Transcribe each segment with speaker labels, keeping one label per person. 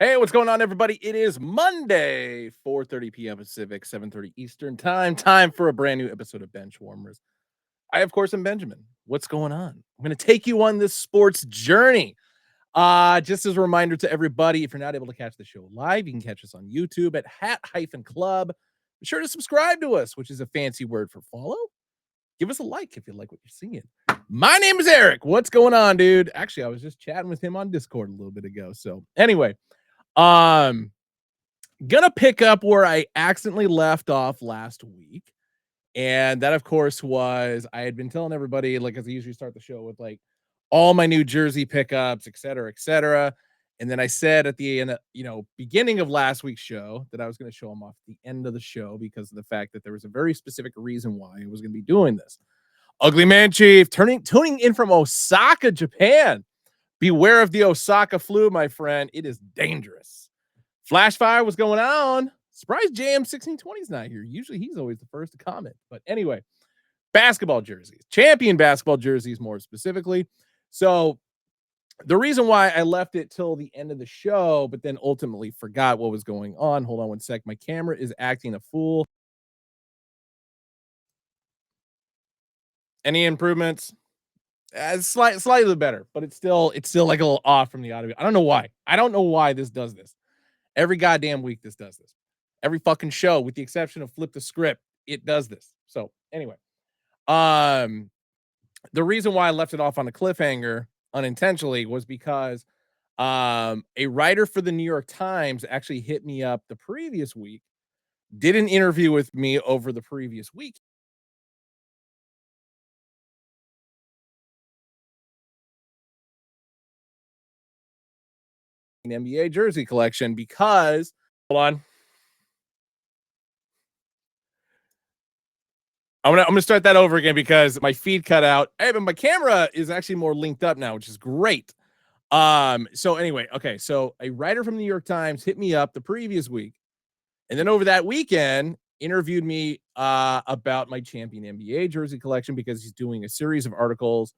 Speaker 1: Hey, what's going on, everybody? It is Monday, 4:30 p.m. Pacific, 7:30 Eastern time. Time for a brand new episode of Benchwarmers. I, of course, am Benjamin. What's going on? I'm going to take you on this sports journey. Just as a reminder to everybody, if you're not able to catch the show live, you can catch us on YouTube at hat-club. Be sure to subscribe to us, which is a fancy word for follow. Give us a like if you like what you're seeing. My name is Eric. What's going on, dude? Actually, I was just chatting with him on Discord a little bit ago. So, anyway. Um, gonna pick up where I accidentally left off last week. And that, of course, was I had been telling everybody, like, as I usually start the show with like all my new jersey pickups, et cetera, et cetera. And then I said at the end, beginning of last week's show that I was going to show them off at the end of the show because of the fact that there was a very specific reason why I was going to be doing this. Ugly Man Chief tuning in from Osaka, Japan. Beware of the Osaka flu, my friend. It is dangerous. Flashfire, what's going on? Surprised JM1620 is not here. Usually he's always the first to comment. But anyway, basketball jerseys, champion basketball jerseys more specifically. So the reason why I left it till the end of the show, but then ultimately forgot what was going on. Hold on one sec. My camera is acting a fool. Any improvements? Slightly better, but it's still like a little off from the audio. I don't know why. I don't know why this does this. Every goddamn week this does this. Every fucking show, with the exception of Flip the Script, it does this. So anyway, the reason why I left it off on a cliffhanger unintentionally was because a writer for the New York Times actually hit me up the previous week, did an interview with me over the previous week. An NBA jersey collection because hold on. I'm gonna start that over again because my feed cut out. Hey, but my camera is actually more linked up now, which is great. So anyway, okay, so a writer from the New York Times hit me up the previous week, and then over that weekend interviewed me about my champion NBA jersey collection because he's doing a series of articles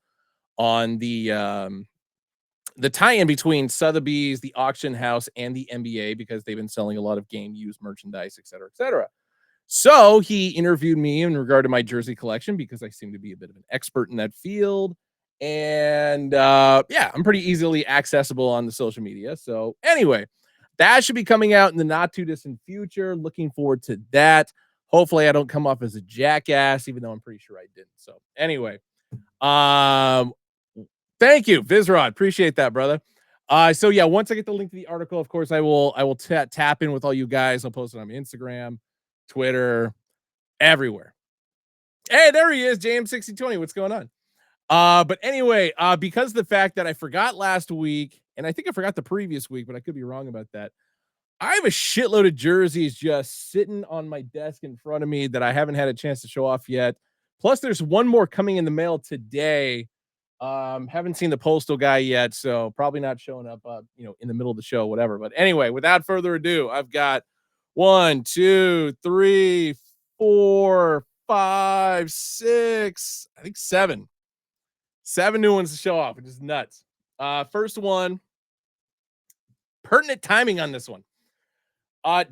Speaker 1: on the tie-in between Sotheby's, the auction house, and the NBA because they've been selling a lot of game used merchandise, et cetera, et cetera. So he interviewed me in regard to my jersey collection because I seem to be a bit of an expert in that field. And yeah, I'm pretty easily accessible on the social media. So anyway, that should be coming out in the not too distant future. Looking forward to that. Hopefully I don't come off as a jackass, even though I'm pretty sure I didn't. So anyway, um, thank you, Vizrod. Appreciate that, brother. So yeah, once I get the link to the article, of course, I will tap in with all you guys. I'll post it on my Instagram, Twitter, everywhere. Hey, there he is, JM6020. What's going on? But anyway, because the fact that I forgot last week, and I think I forgot the previous week, but I could be wrong about that. I have a shitload of jerseys just sitting on my desk in front of me that I haven't had a chance to show off yet. Plus, there's one more coming in the mail today. Haven't seen the postal guy yet, so probably not showing up, in the middle of the show, whatever. But anyway, without further ado, I've got 1, 2, 3, 4, 5, 6, I think 7 new ones to show off, which is nuts. First one, pertinent timing on this one.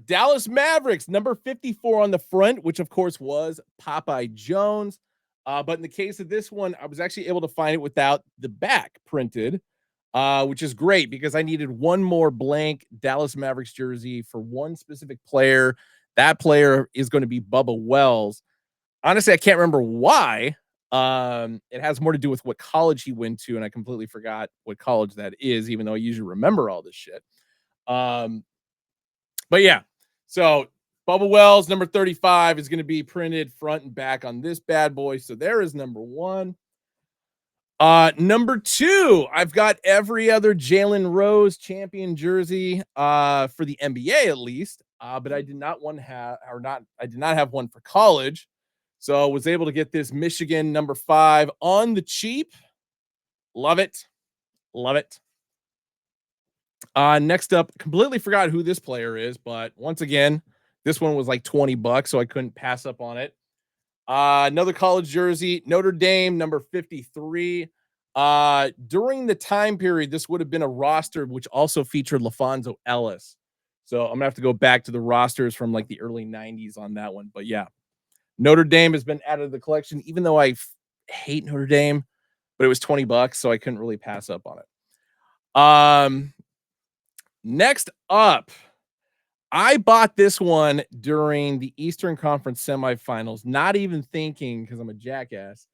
Speaker 1: Dallas Mavericks, number 54 on the front, which of course was Popeye Jones. But in the case of this one, I was actually able to find it without the back printed, which is great because I needed one more blank Dallas Mavericks jersey for one specific player. That player is going to be Bubba Wells. Honestly, I can't remember why. It has more to do with what college he went to, and I completely forgot what college that is, even though I usually remember all this shit. But yeah, so Bubba Wells, number 35, is going to be printed front and back on this bad boy. So there is number 1. Number 2, I've got every other Jalen Rose champion jersey for the NBA at least. But I did not have one for college. So I was able to get this Michigan number 5 on the cheap. Love it. Love it. Next up, completely forgot who this player is, but once again, this one was like $20, so I couldn't pass up on it. Another college jersey, Notre Dame, number 53. During the time period, this would have been a roster which also featured LaFonso Ellis. So I'm gonna have to go back to the rosters from like the early 90s on that one. But yeah, Notre Dame has been added to the collection, even though hate Notre Dame, but it was $20, so I couldn't really pass up on it. Next up, I bought this one during the Eastern Conference semifinals, not even thinking because I'm a jackass.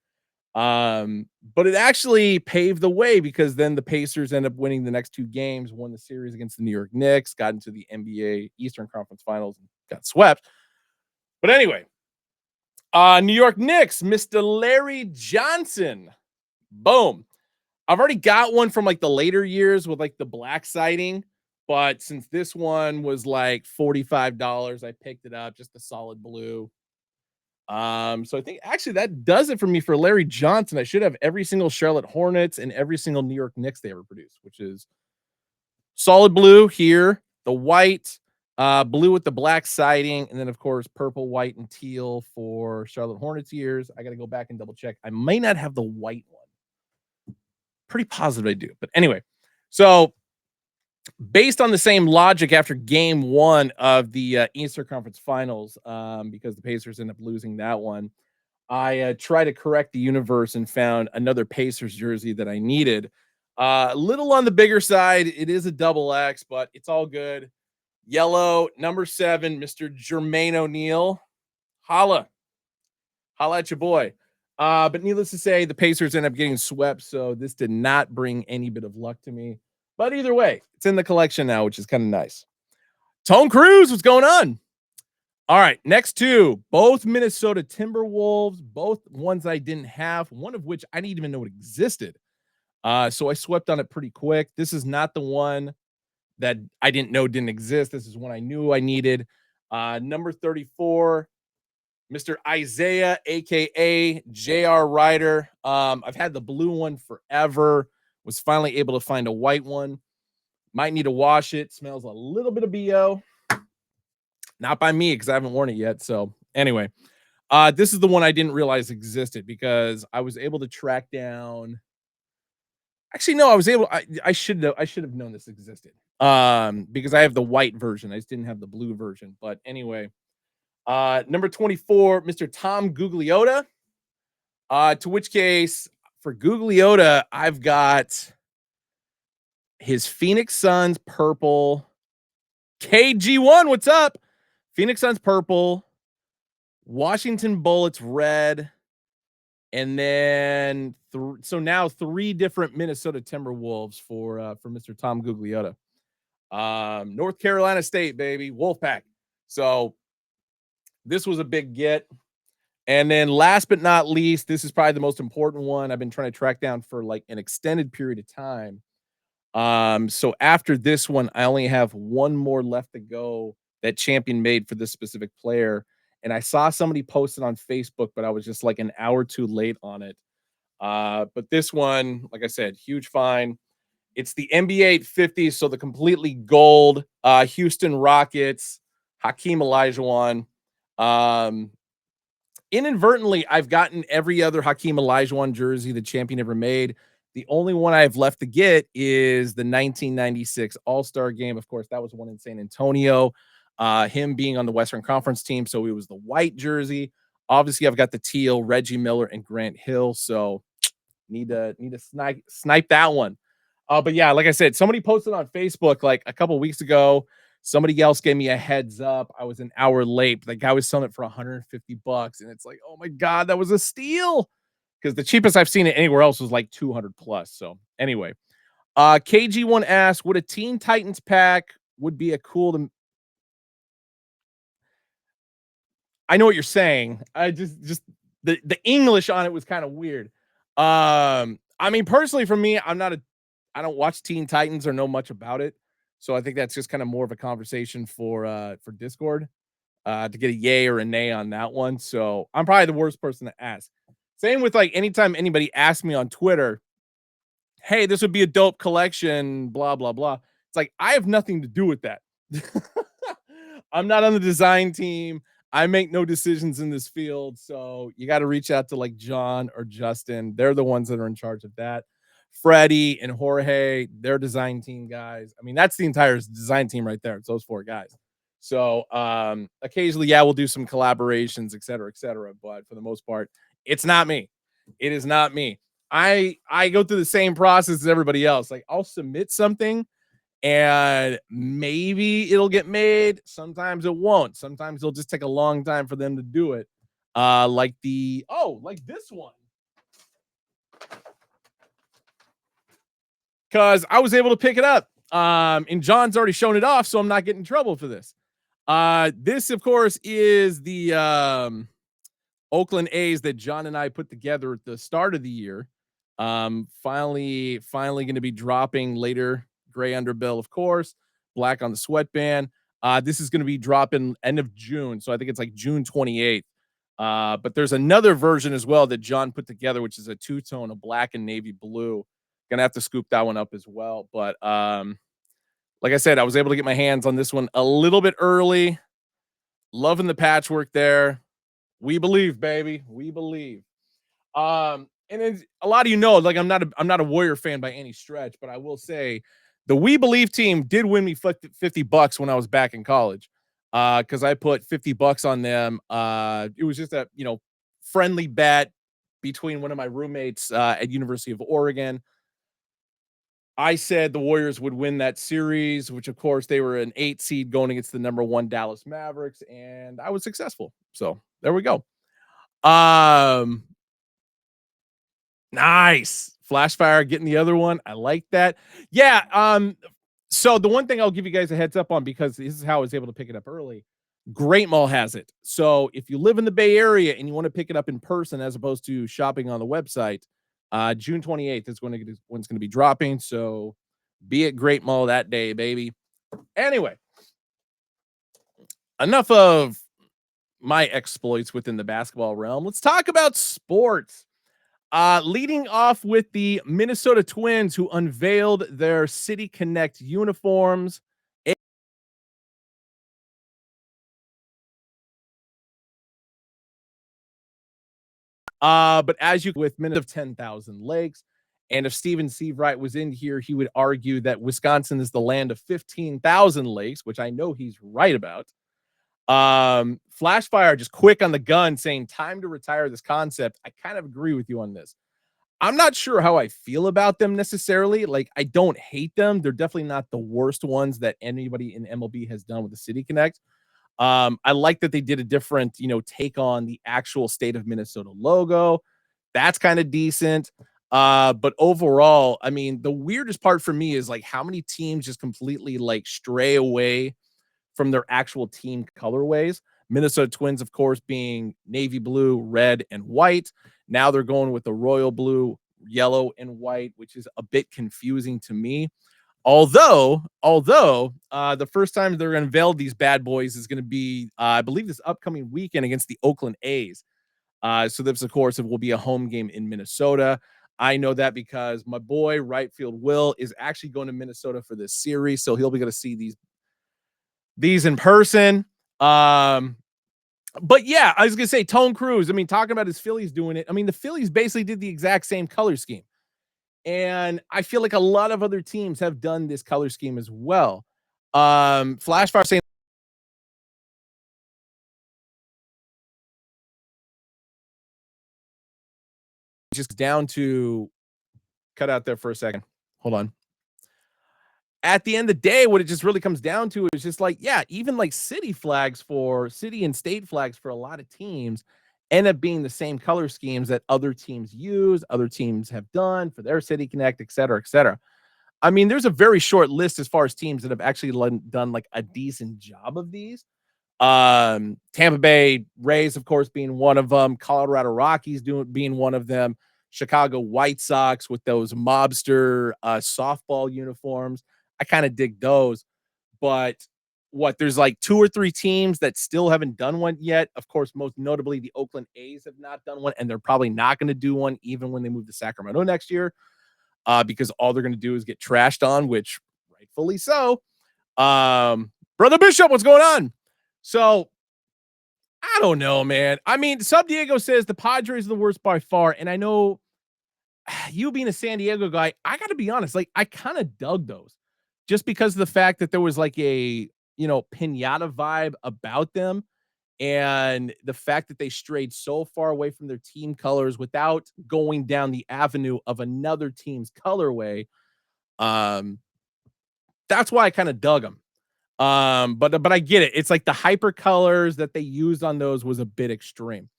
Speaker 1: But it actually paved the way because then the Pacers end up winning the next two games, won the series against the New York Knicks, got into the NBA Eastern Conference Finals, and got swept. But anyway, New York Knicks, Mr. Larry Johnson. Boom. I've already got one from like the later years with like the black siding, but since this one was like $45, I picked it up, just a solid blue. So I think actually that does it for me for Larry Johnson. I should have every single Charlotte Hornets and every single New York Knicks they ever produced, which is solid blue here, the white, blue with the black siding, and then of course purple, white, and teal for Charlotte Hornets years. I got to go back and double check. I may not have the white one. Pretty positive I do, but anyway. So based on the same logic after game one of the Eastern Conference Finals, because the Pacers end up losing that one, I tried to correct the universe and found another Pacers jersey that I needed. A little on the bigger side. It is a double X, but it's all good. Yellow, number 7, Mr. Jermaine O'Neal. Holla. Holla at your boy. But needless to say, the Pacers end up getting swept, so this did not bring any bit of luck to me. But either way, it's in the collection now, which is kind of nice. Tone Cruz, what's going on? All right, next two, both Minnesota Timberwolves, both ones I didn't have, one of which I didn't even know it existed. So I swept on it pretty quick. This is not the one that I didn't know didn't exist. This is one I knew I needed. Number 34, Mr. Isaiah, aka J.R. Ryder. I've had the blue one forever. Was finally able to find a white one. Might need to wash it. Smells a little bit of BO. Not by me because I haven't worn it yet. So anyway, this is the one I didn't realize existed because I was able to track down. Actually, no, I was able. I should have known this existed. Because I have the white version. I just didn't have the blue version. But anyway, number 24, Mr. Tom Gugliotta. To which case for Gugliotta, I've got his Phoenix Suns purple. KG1, what's up? Phoenix Suns purple, Washington Bullets red, and then so now 3 different Minnesota Timberwolves for Mr. Tom Gugliotta. North Carolina State, baby, Wolfpack. So this was a big get. And then last but not least, this is probably the most important one I've been trying to track down for like an extended period of time. So after this one, I only have one more left to go that Champion made for this specific player. And I saw somebody posted on Facebook, but I was just like an hour too late on it. But this one, like I said, huge find. It's the NBA 850, so the completely gold Houston Rockets, Hakeem Olajuwon. Inadvertently, I've gotten every other Hakeem Olajuwon jersey the Champion ever made. The only one I have left to get is the 1996 All-Star game. Of course, that was one in San Antonio. Him being on the Western Conference team, so it was the white jersey. Obviously, I've got the teal, Reggie Miller, and Grant Hill. So need to snipe that one. But yeah, like I said, somebody posted on Facebook like a couple weeks ago. Somebody else gave me a heads up. I was an hour late, but the guy was selling it for $150, and it's like, oh my god, that was a steal. Because the cheapest I've seen it anywhere else was like 200 plus. So anyway, KG1 asks, would a Teen Titans pack would be a cool to? I know what you're saying. I just the English on it was kind of weird. I mean, personally, for me, I don't watch Teen Titans or know much about it. So I think that's just kind of more of a conversation for Discord to get a yay or a nay on that one. So I'm probably the worst person to ask. Same with like anytime anybody asks me on Twitter, hey, this would be a dope collection, blah, blah, blah. It's like, I have nothing to do with that. I'm not on the design team. I make no decisions in this field. So you got to reach out to like John or Justin. They're the ones that are in charge of that. Freddie and Jorge, their design team guys. I mean, that's the entire design team right there. It's those four guys. So occasionally, yeah, we'll do some collaborations, et cetera, et cetera. But for the most part, it's not me. It is not me. I go through the same process as everybody else. Like I'll submit something and maybe it'll get made. Sometimes it won't. Sometimes it'll just take a long time for them to do it. Like this one. Because I was able to pick it up. And John's already shown it off, so I'm not getting in trouble for this. This, of course, is the Oakland A's that John and I put together at the start of the year. Finally going to be dropping later. Gray underbill, of course, black on the sweatband. This is going to be dropping end of June, so I think it's like June 28th. But there's another version as well that John put together, which is a two-tone of black and navy blue. Gonna have to scoop that one up as well. But like I said, I was able to get my hands on this one a little bit early. Loving the patchwork there. We believe, baby. We believe. And then a lot of you know, like I'm not a Warrior fan by any stretch, but I will say the We Believe team did win me $50 when I was back in college. Because I put $50 on them. It was just a friendly bet between one of my roommates at University of Oregon. I said the Warriors would win that series, which of course they were an 8 seed going against the number 1 Dallas Mavericks, and I was successful. So there we go. Nice. Flashfire getting the other one. I like that. Yeah. So the one thing I'll give you guys a heads up on, because this is how I was able to pick it up early. Great Mall has it. So if you live in the Bay Area and you want to pick it up in person as opposed to shopping on the website, June 28th is when it's going to be dropping. So be at Great Mall that day, baby. Anyway, enough of my exploits within the basketball realm. Let's talk about sports. Leading off with the Minnesota Twins, who unveiled their City Connect uniforms. But as you with minutes of 10,000 lakes, and if Steven Seabright was in here, he would argue that Wisconsin is the land of 15,000 lakes, which I know he's right about. Flashfire just quick on the gun saying time to retire this concept. I kind of agree with you on this. I'm not sure how I feel about them necessarily. Like, I don't hate them. They're definitely not the worst ones that anybody in MLB has done with the City Connect. I like that they did a different, take on the actual state of Minnesota logo. That's kind of decent. But overall, I mean, the weirdest part for me is like how many teams just completely like stray away from their actual team colorways. Minnesota Twins, of course, being navy blue, red, and white. Now they're going with the royal blue, yellow, and white, which is a bit confusing to me. Although, the first time they're going to unveil these bad boys is going to be, I believe, this upcoming weekend against the Oakland A's. So this, of course, it will be a home game in Minnesota. I know that because my boy, right field Will, is actually going to Minnesota for this series, so he'll be going to see these in person. But yeah, I was gonna say Tone Cruz. I mean, talking about his Phillies doing it. I mean, the Phillies basically did the exact same color scheme. And I feel like a lot of other teams have done this color scheme as well. Flashfire saying just down to cut out there for a second. Hold on. At the end of the day, what it just really comes down to is just like, yeah, even like city and state flags for a lot of teams end up being the same color schemes that other teams use, other teams have done for their City Connect, et cetera, et cetera. I mean, there's a very short list as far as teams that have actually done like a decent job of these. Tampa Bay Rays, of course, being one of them. Colorado Rockies being one of them. Chicago White Sox with those mobster softball uniforms. I kind of dig those. But there's like 2 or 3 teams that still haven't done one yet. Of course, most notably the Oakland A's have not done one, and they're probably not going to do one even when they move to Sacramento next year. Because all they're going to do is get trashed on, which rightfully so. Brother Bishop, what's going on? So I don't know, man. I mean, Sub Diego says the Padres are the worst by far, and I know you being a San Diego guy, I got to be honest, like I kind of dug those just because of the fact that there was like a, pinata vibe about them and the fact that they strayed so far away from their team colors without going down the avenue of another team's colorway. Um, that's why I kind of dug them. But I get it. It's like the hyper colors that they used on those was a bit extreme.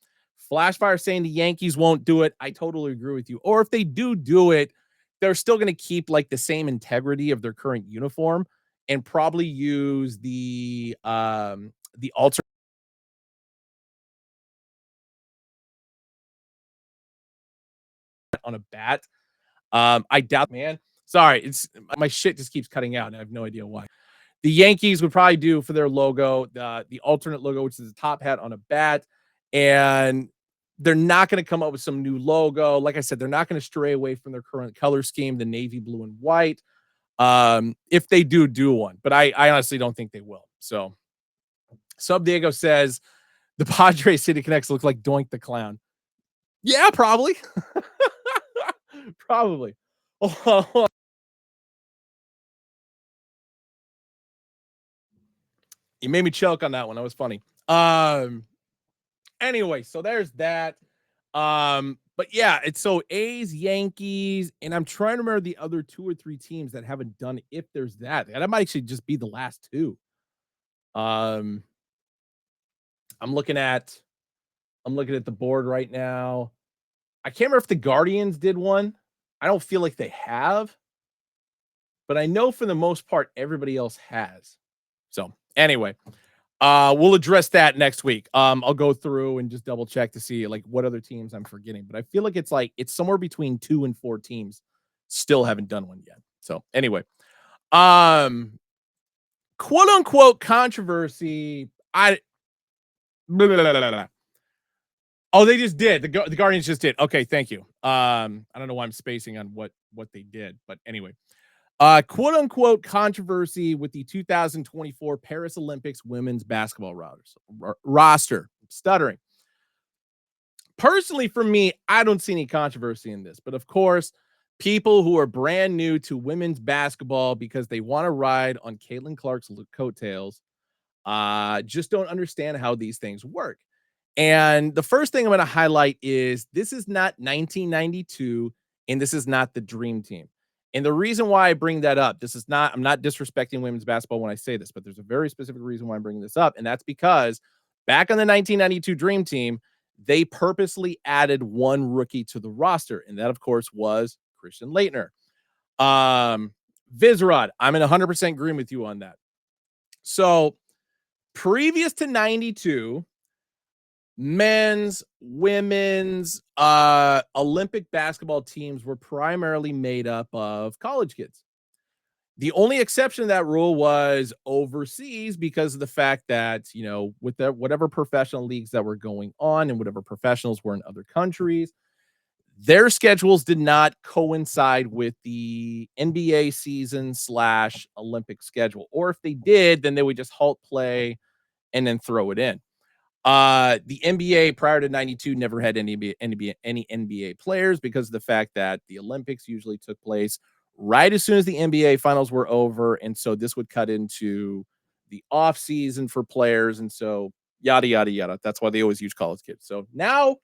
Speaker 1: Flashfire saying the Yankees won't do it. I totally agree with you. Or if they do it, they're still going to keep like the same integrity of their current uniform and probably use the alter on a bat. I doubt, man. Sorry, it's my shit just keeps cutting out, and I have no idea why. The Yankees would probably do for their logo the alternate logo, which is a top hat on a bat, and they're not going to come up with some new logo. Like I said, they're not going to stray away from their current color scheme, the navy blue and white. If they do one, but I honestly don't think they will. So, Sub Diego says the Padres City Connects look like Doink the Clown. Yeah, probably, probably. You made me choke on that one. That was funny. Anyway, so there's that. But yeah, it's so A's, Yankees, and I'm trying to remember the other two or three teams that haven't done it, if there's that. That might actually just be the last two. Um, I'm looking at the board right now. I can't remember if the Guardians did one. I don't feel like they have, but I know for the most part everybody else has. So anyway, we'll address that next week. I'll go through and just double check to see like what other teams I'm forgetting, but I feel like it's somewhere between 2 and 4 teams still haven't done one yet. So anyway, um, quote unquote controversy. Blah, blah, blah, blah, blah. Oh, they just did. The Guardians just did. Okay, thank you. I don't know why I'm spacing on what they did, but anyway. Quote unquote controversy with the 2024 Paris Olympics women's basketball roster. Stuttering. Personally, for me, I don't see any controversy in this, but of course, people who are brand new to women's basketball because they want to ride on Caitlin Clark's coattails, just don't understand how these things work. And the first thing I'm going to highlight is this is not 1992 and this is not the Dream Team. And the reason why I bring that up, I'm not disrespecting women's basketball when I say this, but there's a very specific reason why I'm bringing this up. And that's because back on the 1992 Dream Team, they purposely added one rookie to the roster. And that, of course, was Christian Laettner. Vizrod, I'm in 100% agreement with you on that. So previous to 92, men's, women's, Olympic basketball teams were primarily made up of college kids. The only exception to that rule was overseas because of the fact that, with whatever professional leagues that were going on and whatever professionals were in other countries, their schedules did not coincide with the NBA season / Olympic schedule. Or if they did, then they would just halt play and then throw it in. The NBA prior to 92 never had any NBA players because of the fact that the Olympics usually took place right as soon as the NBA finals were over. And so this would cut into the off season for players. And so yada, yada, yada. That's why they always use college kids. So now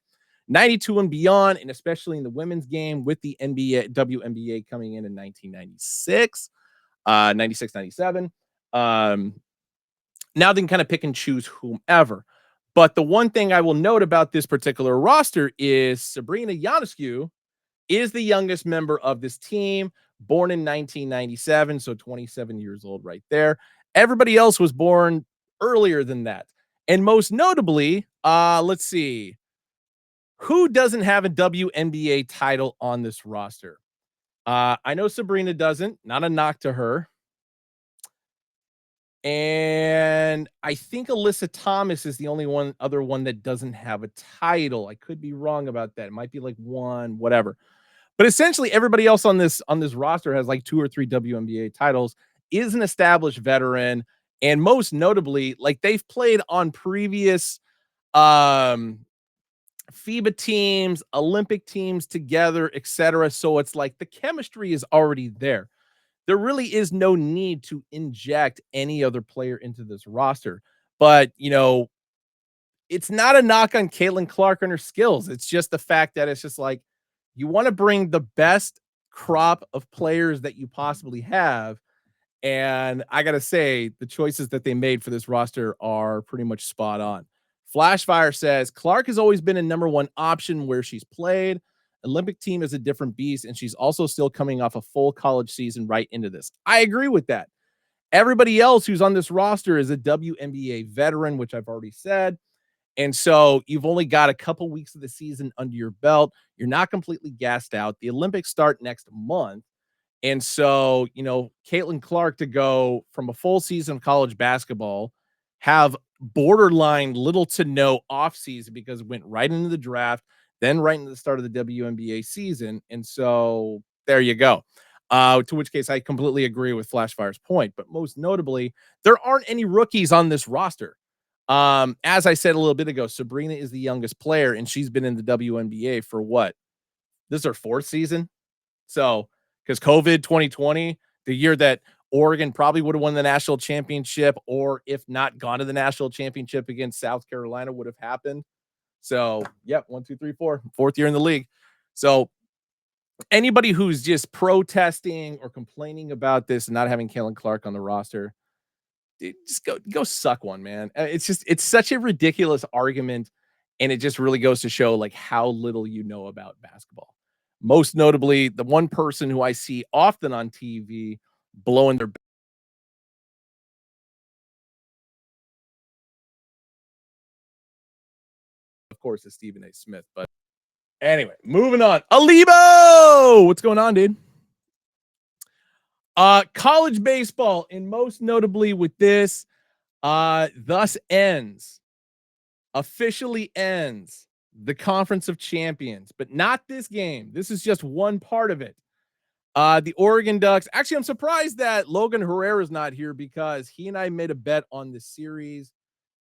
Speaker 1: 92 and beyond, and especially in the women's game with the WNBA coming in 1996, 96, 97. Now they can kind of pick and choose whomever. But the one thing I will note about this particular roster is Sabrina Ionescu is the youngest member of this team, born in 1997, so 27 years old right there. Everybody else was born earlier than that. And most notably, let's see, who doesn't have a WNBA title on this roster? I know Sabrina doesn't, not a knock to her. And I think Alyssa Thomas is the only other one that doesn't have a title. I could be wrong about that. It might be like one, whatever. But essentially, everybody else on this roster has like 2 or 3 WNBA titles, is an established veteran, and most notably, like they've played on previous FIBA teams, Olympic teams together, etc. So it's like the chemistry is already there. There really is no need to inject any other player into this roster. But, it's not a knock on Caitlin Clark and her skills. It's just the fact that it's just like you want to bring the best crop of players that you possibly have. And I got to say, the choices that they made for this roster are pretty much spot on. Flashfire says Clark has always been a number one option where she's played. Olympic team is a different beast, and she's also still coming off a full college season right into this. I agree with that. Everybody else who's on this roster is a WNBA veteran, which I've already said. And so you've only got a couple weeks of the season under your belt. You're not completely gassed out. The Olympics start next month. And so, Caitlin Clark to go from a full season of college basketball, have borderline little to no offseason because it went right into the draft, then right into the start of the WNBA season. And so there you go. To which case I completely agree with Flashfire's point. But most notably, there aren't any rookies on this roster. As I said a little bit ago, Sabrina is the youngest player, and she's been in the WNBA for what? This is her fourth season. So, because COVID 2020, the year that Oregon probably would have won the national championship, or if not gone to the national championship against South Carolina, would have happened. So, yep, 1, 2, 3, 4, fourth year in the league. So, anybody who's just protesting or complaining about this and not having Caitlin Clark on the roster, just go suck one, man. It's such a ridiculous argument, and it just really goes to show like how little you know about basketball. Most notably, the one person who I see often on TV blowing their, of course, is Stephen A. Smith. But anyway, moving on. Alibo, what's going on, dude? College baseball, and most notably with this, thus officially ends the Conference of Champions, but not this game. This is just one part of it. The Oregon Ducks. Actually, I'm surprised that Logan Herrera is not here because he and I made a bet on this series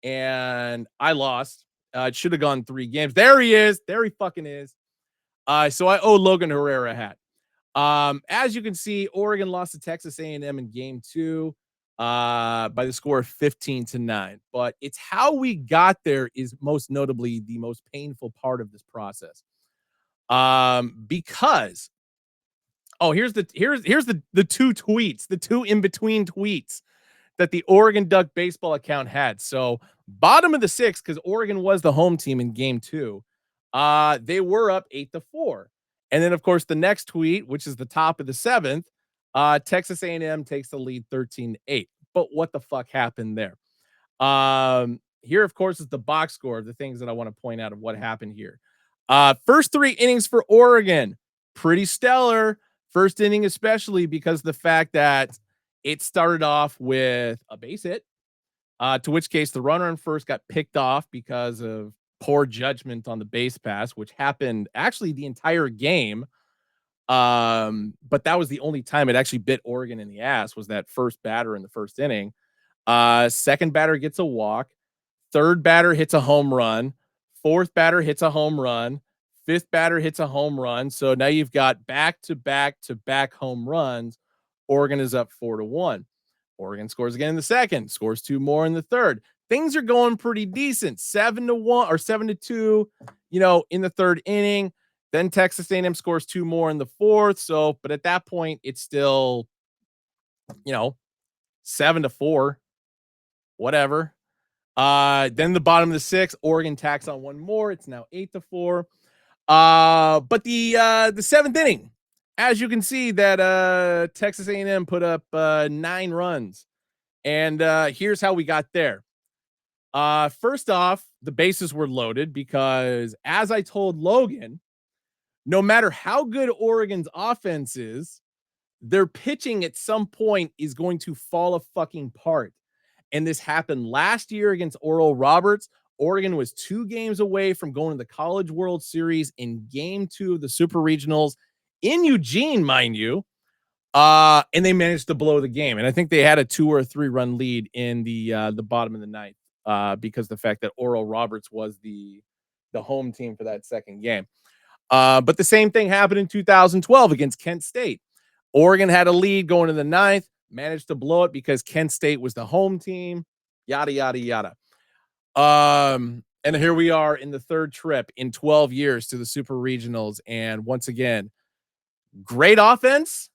Speaker 1: and I lost. It should have gone 3 games. There he is. There he fucking is. So I owe Logan Herrera a hat. As you can see, Oregon lost to Texas A&M in game 2 by the score of 15-9. But it's how we got there is most notably the most painful part of this process. Because here's the 2 tweets, the 2 in between tweets that the Oregon Duck baseball account had. So bottom of the 6th, because Oregon was the home team in game 2. They were up 8-4. And then, of course, the next tweet, which is the top of the 7th, Texas A&M takes the lead 13-8. But what the fuck happened there? Here, of course, is the box score of the things that I want to point out of what happened here. First 3 innings for Oregon, pretty stellar. First inning, especially because the fact that it started off with a base hit, to which case the runner on first got picked off because of poor judgment on the base pass, which happened actually the entire game. But that was the only time it actually bit Oregon in the ass, was that first batter in the first inning. Second batter gets a walk. Third batter hits a home run. Fourth batter hits a home run. Fifth batter hits a home run. So now you've got back-to-back-to-back home runs. Oregon is up 4-1. Oregon scores again in the second, scores 2 more in the third. Things are going pretty decent. 7-1 or 7-2, in the third inning. Then Texas A&M scores 2 more in the fourth. So, but at that point, it's still, 7-4, whatever. Then the bottom of the 6th, Oregon tacks on 1 more. It's now 8-4. But the 7th inning, as you can see, that Texas A&M put up 9 runs. And here's how we got there. First off, the bases were loaded because, as I told Logan, no matter how good Oregon's offense is, their pitching at some point is going to fall apart. And this happened last year against Oral Roberts. Oregon was 2 games away from going to the College World Series in game 2 of the Super Regionals in Eugene, mind you. And they managed to blow the game. And I think they had a 2 or 3 run lead in the bottom of the ninth, because the fact that Oral Roberts was the the home team for that second game. But the same thing happened in 2012 against Kent State. Oregon had a lead going to the ninth, managed to blow it because Kent State was the home team, yada, yada, yada. And here we are in the third trip in 12 years to the Super Regionals. And once again, great offense,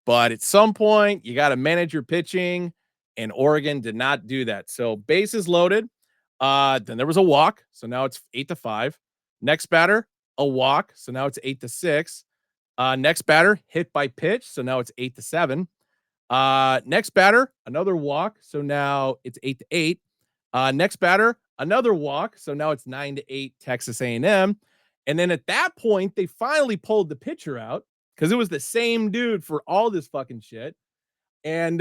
Speaker 1: but at some point, you got to manage your pitching, and Oregon did not do that. So bases loaded. Then there was a walk, so now it's 8-5. Next batter, a walk, so now it's 8-6. Next batter, hit by pitch, so now it's 8-7. Next batter, another walk, so now it's 8-8. Next batter, another walk, so now it's 9-8 Texas A&M. And then at that point, they finally pulled the pitcher out because it was the same dude for all this fucking shit. And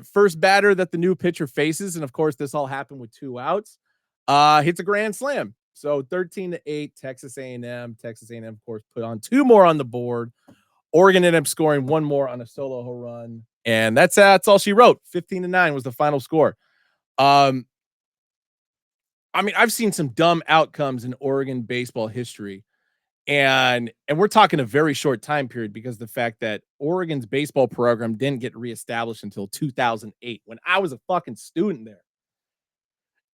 Speaker 1: first batter that the new pitcher faces, and of course, this all happened with 2 outs, hits a grand slam. So 13-8, Texas A&M. Texas A&M, of course, put on 2 more on the board. Oregon ended up scoring 1 more on a solo home run, and that's all she wrote. 15-9 was the final score. I mean, I've seen some dumb outcomes in Oregon baseball history. And we're talking a very short time period because the fact that Oregon's baseball program didn't get reestablished until 2008 when I was a fucking student there.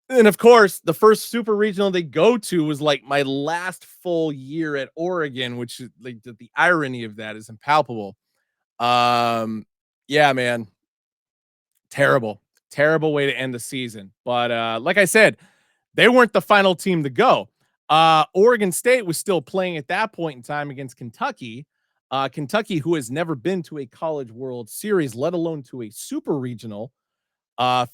Speaker 1: And of course, the first super regional they go to was like my last full year at Oregon, which is like the irony of that is impalpable. Yeah, man. Terrible way to end the season. But like I said, they weren't the final team to go. Oregon State was still playing at that point in time against Kentucky. Kentucky, who has never been to a College World Series, let alone to a super regional.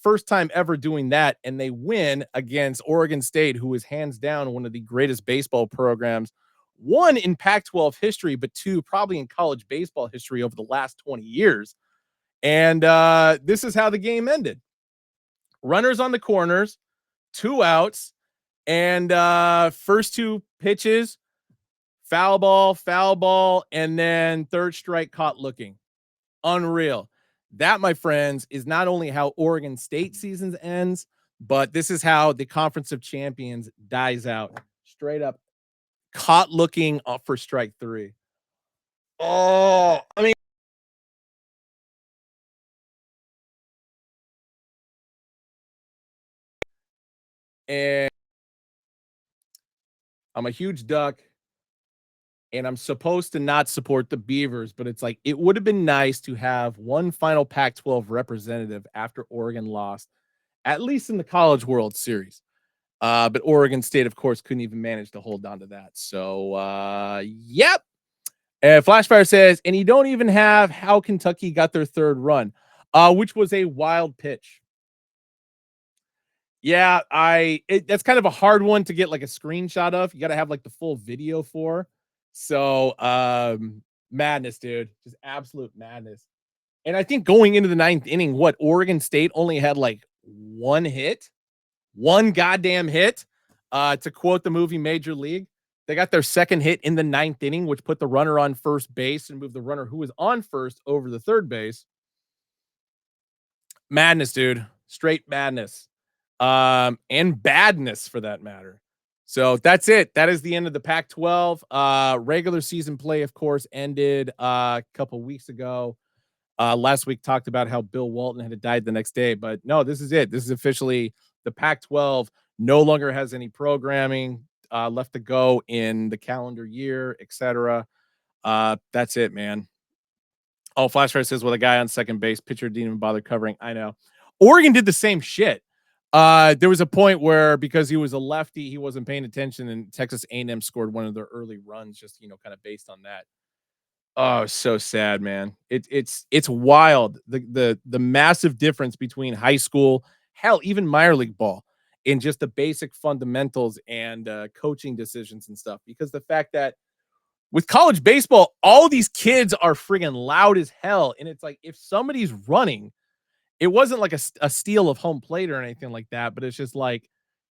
Speaker 1: First time ever doing that, and they win against Oregon State, who is hands down one of the greatest baseball programs, one in Pac-12 history, but 2 probably in college baseball history over the last 20 years. And this is how the game ended. Runners on the corners, 2 outs, and first 2 pitches, foul ball, and then third strike caught looking. Unreal. That, my friends, is not only how Oregon State seasons ends, but this is how the Conference of Champions dies out. Straight up caught looking for strike 3. Oh, I mean, and I'm a huge Duck, and I'm supposed to not support the Beavers, but it's like it would have been nice to have one final Pac-12 representative after Oregon lost, at least in the College World Series. But Oregon State, of course, couldn't even manage to hold on to that. So, yep. Flashfire says, and you don't even have how Kentucky got their 3rd run, which was a wild pitch. Yeah, that's kind of a hard one to get like a screenshot of. You got to have like the full video for. So, madness, dude, just absolute madness. And I think going into the 9th inning, what Oregon State only had like 1 hit, 1 goddamn hit. To quote the movie Major League, they got their 2nd hit in the 9th inning, which put the runner on first base and moved the runner who was on first over the third base. Madness, dude. Straight madness. And badness for that matter. So that's it. That is the end of the Pac-12. Regular season play, of course, ended a couple weeks ago. Last week talked about how Bill Walton had died the next day, but no, this is it. This is officially the Pac-12 no longer has any programming left to go in the calendar year, etc. That's it, man. Oh, Flashfire says, well, the guy on second base, pitcher didn't even bother covering. I know. Oregon did the same shit. There was a point where because he was a lefty, he wasn't paying attention, and Texas A&M scored one of their early runs, just kind of based on that. Oh, so sad, man. It's wild. The massive difference between high school, hell, even minor league ball, in just the basic fundamentals and coaching decisions and stuff. Because the fact that with college baseball, all these kids are friggin' loud as hell, and it's like if somebody's running, it wasn't like a steal of home plate or anything like that, but it's just like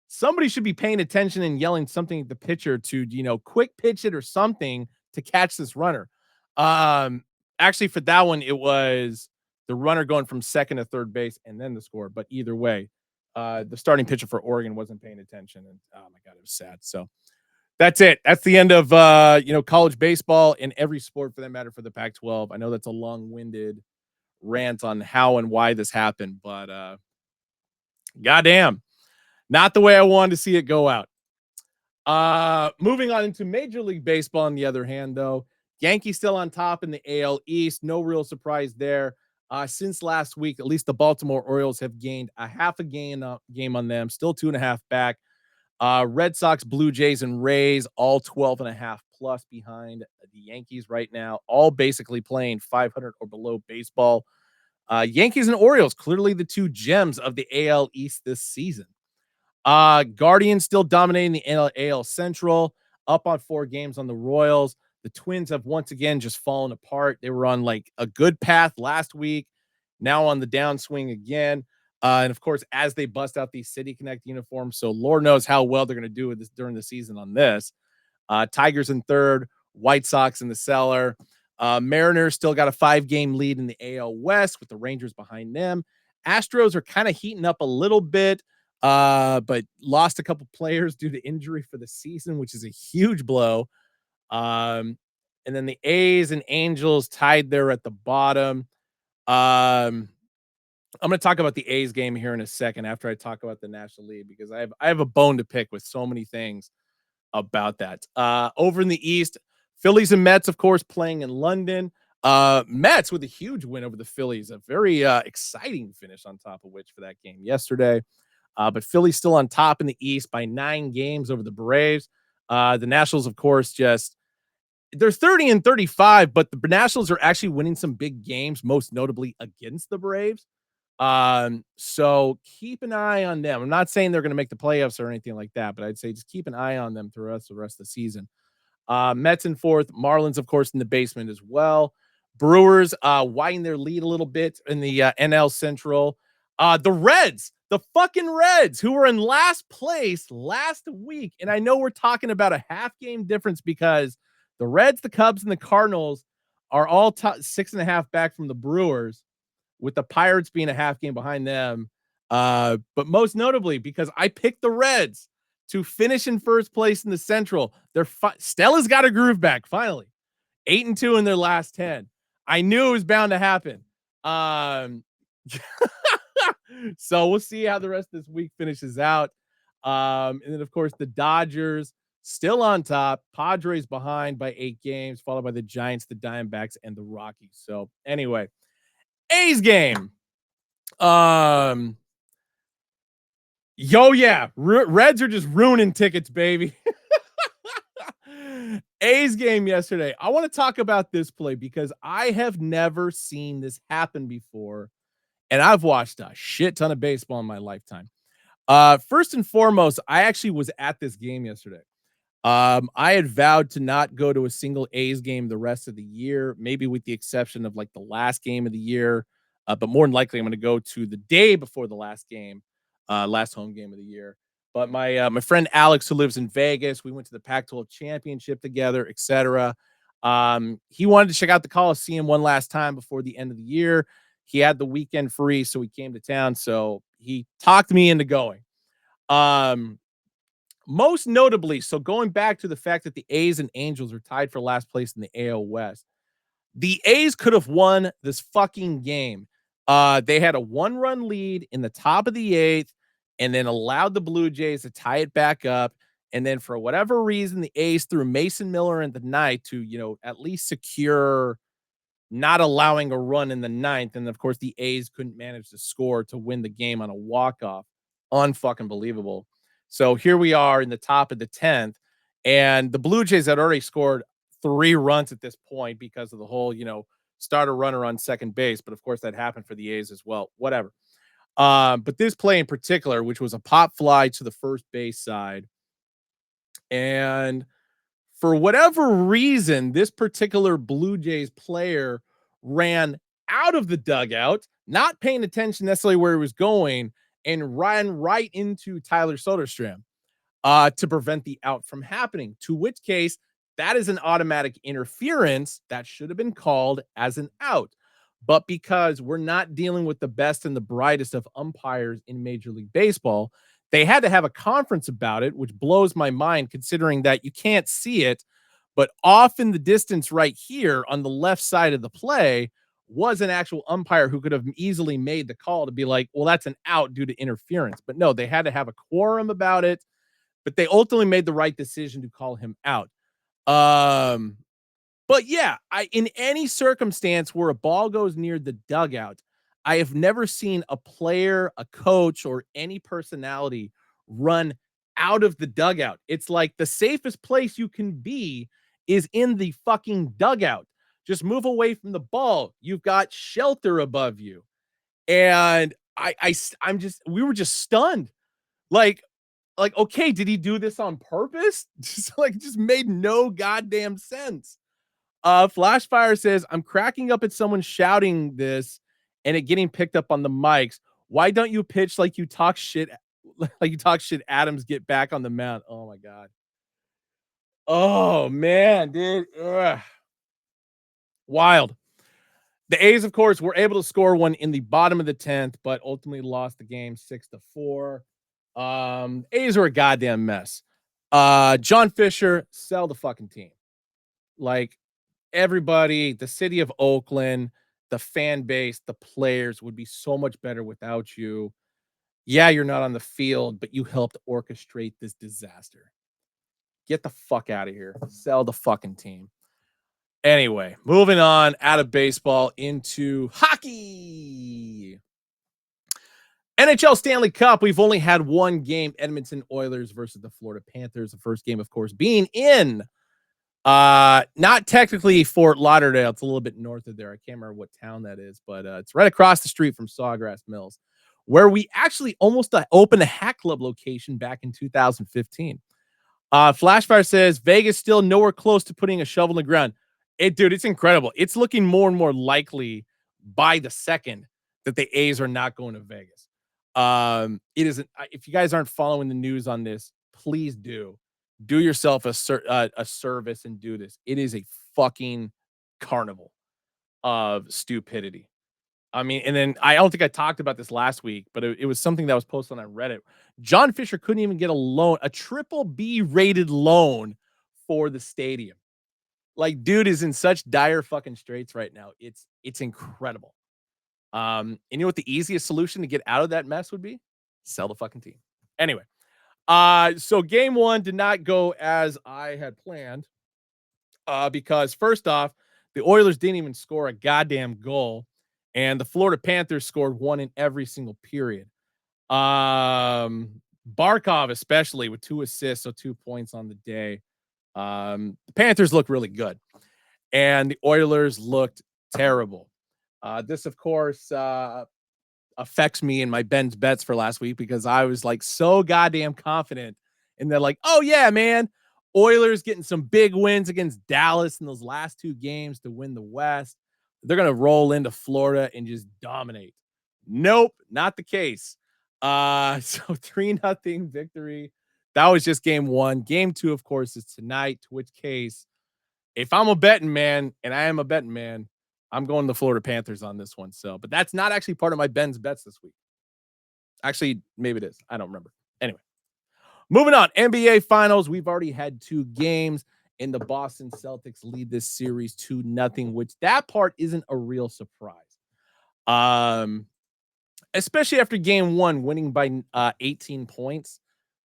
Speaker 1: somebody should be paying attention and yelling something at the pitcher to quick pitch it or something to catch this runner. Actually, for that one, it was the runner going from second to third base and then the score. But either way, the starting pitcher for Oregon wasn't paying attention, and oh my god, it was sad. So That's it. That's the end of college baseball and every sport for that matter for the Pac-12. I know that's a long-winded rant on how and why this happened, but goddamn, not the way I wanted to see it go out. Moving on into Major League Baseball, on the other hand, though, Yankees still on top in the AL East. No real surprise there. Since last week, at least the Baltimore Orioles have gained a half a game on them, still 2.5 back. Red Sox, Blue Jays, and Rays, all 12.5 plus behind the Yankees right now, all basically playing 500 or below baseball. Yankees and Orioles, clearly the two gems of the AL East this season. Guardians still dominating the AL Central, up on 4 games on the Royals. The Twins have once again just fallen apart. They were on like a good path last week, now on the downswing again. And of course, as they bust out these City Connect uniforms, so Lord knows how well they're going to do with this during the season on this. Tigers in third, White Sox in the cellar. Mariners still got a 5-game lead in the AL West with the Rangers behind them. Astros are kind of heating up a little bit, but lost a couple players due to injury for the season, which is a huge blow. And then the A's and Angels tied there at the bottom. I'm going to talk about the A's game here in a second after I talk about the National League because I have a bone to pick with so many things about that. Over in the East, Phillies and Mets, of course, playing in London. Mets with a huge win over the Phillies, a very exciting finish on top of which for that game yesterday. But Philly's still on top in the East by 9 games over the Braves. The Nationals, of course, they're 30-35, but the Nationals are actually winning some big games, most notably against the Braves. So keep an eye on them. I'm not saying they're going to make the playoffs or anything like that, but I'd say just keep an eye on them throughout the rest of the season. Mets in fourth, Marlins, of course, in the basement as well. Brewers widen their lead a little bit in the NL Central. The fucking Reds, who were in last place last week. And I know we're talking about a half game difference because the Reds, the Cubs, and the Cardinals are all 6.5 back from the Brewers, with the Pirates being a half game behind them. But most notably, because I picked the Reds to finish in first place in the Central. Stella's got a groove back, finally. 8-2 in their last 10. I knew it was bound to happen. So we'll see how the rest of this week finishes out. And then, of course, the Dodgers still on top. Padres behind by 8 games, followed by the Giants, the Diamondbacks, and the Rockies. So anyway, A's game. Yeah. Reds are just ruining tickets, baby. A's game yesterday. I want to talk about this play because I have never seen this happen before. And I've watched a shit ton of baseball in my lifetime. First and foremost, I actually was at this game yesterday. I had vowed to not go to a single A's game the rest of the year, maybe with the exception of like the last game of the year. But more than likely, I'm going to go to the day before the last game, last home game of the year. But my friend Alex, who lives in Vegas, we went to the Pac-12 championship together, etc. He wanted to check out the Coliseum one last time before the end of the year. He had the weekend free, so he came to town. So he talked me into going. Most notably, so going back to the fact that the A's and Angels are tied for last place in the AL West, the A's could have won this fucking game. They had a 1-run lead in the top of the 8th and then allowed the Blue Jays to tie it back up. And then for whatever reason, the A's threw Mason Miller in the ninth to, at least secure not allowing a run in the 9th. And of course, the A's couldn't manage to score to win the game on a walk-off. Unfucking believable. So here we are in the top of the 10th, and the Blue Jays had already scored 3 runs at this point because of the whole, start a runner on second base. But of course, that happened for the A's as well. Whatever. But this play in particular, which was a pop fly to the first base side, and for whatever reason, this particular Blue Jays player ran out of the dugout, not paying attention necessarily where he was going, and ran right into Tyler Soderstrom to prevent the out from happening. To which case, that is an automatic interference that should have been called as an out. But because we're not dealing with the best and the brightest of umpires in Major League Baseball, They had to have a conference about it, which blows my mind considering that you can't see it, but off in the distance right here on the left side of the play was an actual umpire who could have easily made the call to be like, well, that's an out due to interference. But no, they had to have a quorum about it, but they ultimately made the right decision to call him out. Um, but yeah, I in any circumstance where a ball goes near the dugout, I have never seen a player, a coach, or any personality run out of the dugout. It's like the safest place you can be is in the fucking dugout. Just move away from the ball. You've got shelter above you. And I'm just, we were just stunned. Like, okay, did he do this on purpose? Just made no goddamn sense. Flashfire says, I'm cracking up at someone shouting this and it getting picked up on the mics. Why don't you pitch like you talk shit? Like you talk shit, Adams get back on the mound. Oh my God. Oh man, dude. Ugh. Wild. The A's, of course, were able to score one in the bottom of the 10th, but ultimately lost the game 6-4. A's are a goddamn mess. John Fisher, sell the fucking team. Like, everybody, the city of Oakland, the fan base, the players would be so much better without you. Yeah, you're not on the field, but you helped orchestrate this disaster. Get the fuck out of here. Sell the fucking team. Anyway, moving on out of baseball into hockey. NHL Stanley Cup. We've only had one game, Edmonton Oilers versus the Florida Panthers. The first game, of course, being in not technically Fort Lauderdale. It's a little bit north of there. I can't remember what town that is, but it's right across the street from Sawgrass Mills, where we actually almost opened a Hack Club location back in 2015. Flashfire says Vegas still nowhere close to putting a shovel in the ground. Dude, it's incredible. It's looking more and more likely by the second that the A's are not going to Vegas. It isn't. If you guys aren't following the news on this, please do. Do yourself a service and do this. It is a fucking carnival of stupidity. I mean, and then I don't think I talked about this last week, but it was something that was posted on Reddit. John Fisher couldn't even get a loan, a triple B rated loan for the stadium. Like, dude is in such dire fucking straits right now. It's incredible. And you know what the easiest solution to get out of that mess would be? Sell the fucking team. Anyway, so game one did not go as I had planned. Because first off, the Oilers didn't even score a goddamn goal, and the Florida Panthers scored one in every single period. Barkov, especially with 2 assists, so 2 points on the day. The Panthers look really good, and the Oilers looked terrible. This, of course, affects me in my Ben's bets for last week because I was like so goddamn confident, and they're like, oh yeah, man, Oilers getting some big wins against Dallas in those last 2 games to win the West. They're gonna roll into Florida and just dominate. Nope, not the case. So 3-0 victory. That was just game one. Game two, of course, is tonight, to which case, if I'm a betting man, and I am a betting man, I'm going to the Florida Panthers on this one. So, but that's not actually part of my Ben's bets this week. Actually, maybe it is. I don't remember. Anyway, moving on. NBA Finals. We've already had 2 games, and the Boston Celtics lead this series 2-0, which that part isn't a real surprise. Especially after game one, winning by 18 points,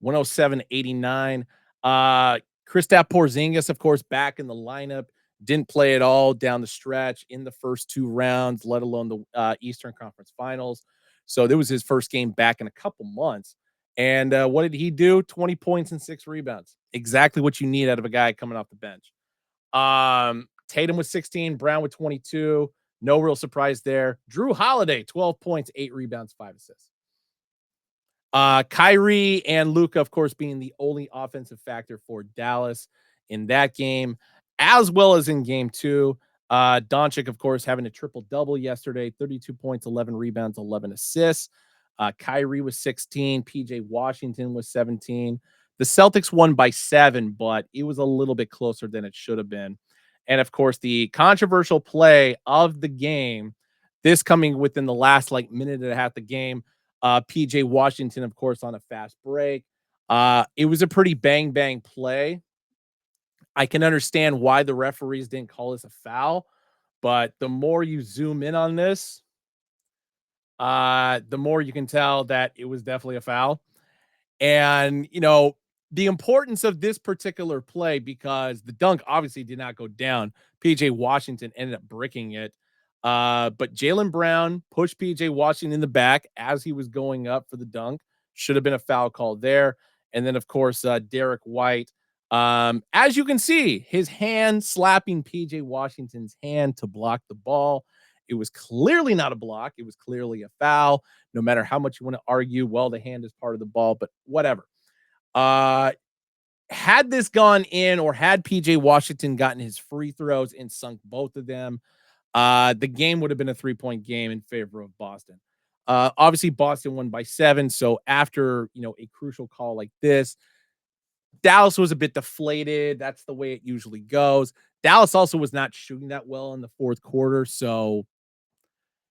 Speaker 1: 107-89. Kristaps Porzingis, of course, back in the lineup. Didn't play at all down the stretch in the first 2 rounds, let alone the Eastern Conference Finals. So there was his first game back in a couple months. And what did he do? 20 points and 6 rebounds. Exactly what you need out of a guy coming off the bench. Tatum with 16, Brown with 22. No real surprise there. Drew Holiday, 12 points, 8 rebounds, 5 assists. Kyrie and Luka, of course, being the only offensive factor for Dallas in that game, as well as in game 2. Doncic, of course, having a triple-double yesterday, 32 points, 11 rebounds, 11 assists. Kyrie was 16. PJ Washington was 17. The Celtics won by 7, but it was a little bit closer than it should have been. And, of course, the controversial play of the game, this coming within the last, minute and a half of the game, PJ Washington, of course, on a fast break. It was a pretty bang bang play. I can understand why the referees didn't call this a foul, but the more you zoom in on this, the more you can tell that it was definitely a foul. And, the importance of this particular play, because the dunk obviously did not go down. PJ Washington ended up bricking it. But Jalen Brown pushed PJ Washington in the back as he was going up for the dunk. Should have been a foul call there. And then, of course, Derek White. As you can see, his hand slapping PJ Washington's hand to block the ball. It was clearly not a block. It was clearly a foul. No matter how much you want to argue, well, the hand is part of the ball, but whatever. Uh, had this gone in, or had PJ Washington gotten his free throws and sunk both of them, the game would have been a 3-point game in favor of Boston. Obviously, Boston won by 7. So after, a crucial call like this, Dallas was a bit deflated. That's the way it usually goes. Dallas also was not shooting that well in the fourth quarter. So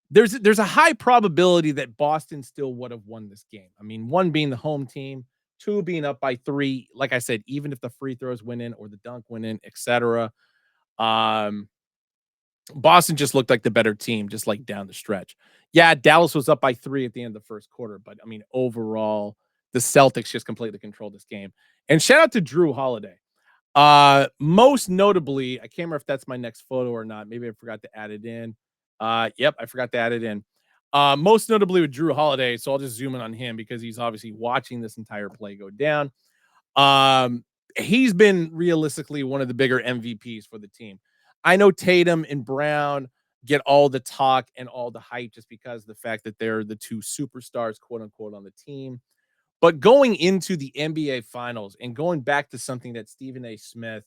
Speaker 1: there's a high probability that Boston still would have won this game. I mean, one being the home team, two being up by 3. Like I said, even if the free throws went in or the dunk went in, etc. Um, Boston just looked like the better team, just like down the stretch. Yeah, Dallas was up by 3 at the end of the first quarter, but I mean, overall, the Celtics just completely controlled this game. And shout out to Drew Holiday. Most notably, I can't remember if that's my next photo or not. Maybe I forgot to add it in. Yep, I forgot to add it in. Most notably with Drew Holiday, so I'll just zoom in on him because he's obviously watching this entire play go down. Um, he's been realistically one of the bigger MVPs for the team. I know Tatum and Brown get all the talk and all the hype just because of the fact that they're the two superstars, quote unquote, on the team. But going into the NBA Finals and going back to something that Stephen A. Smith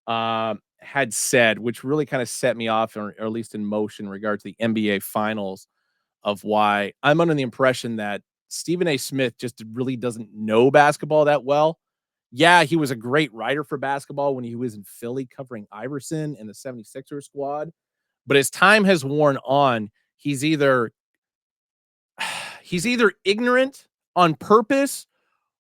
Speaker 1: had said, which really kind of set me off, or at least in motion, in regard to the NBA Finals, of why I'm under the impression that Stephen A. Smith just really doesn't know basketball that well. Yeah, he was a great writer for basketball when he was in Philly covering Iverson and the 76ers squad. But as time has worn on, he's either ignorant on purpose,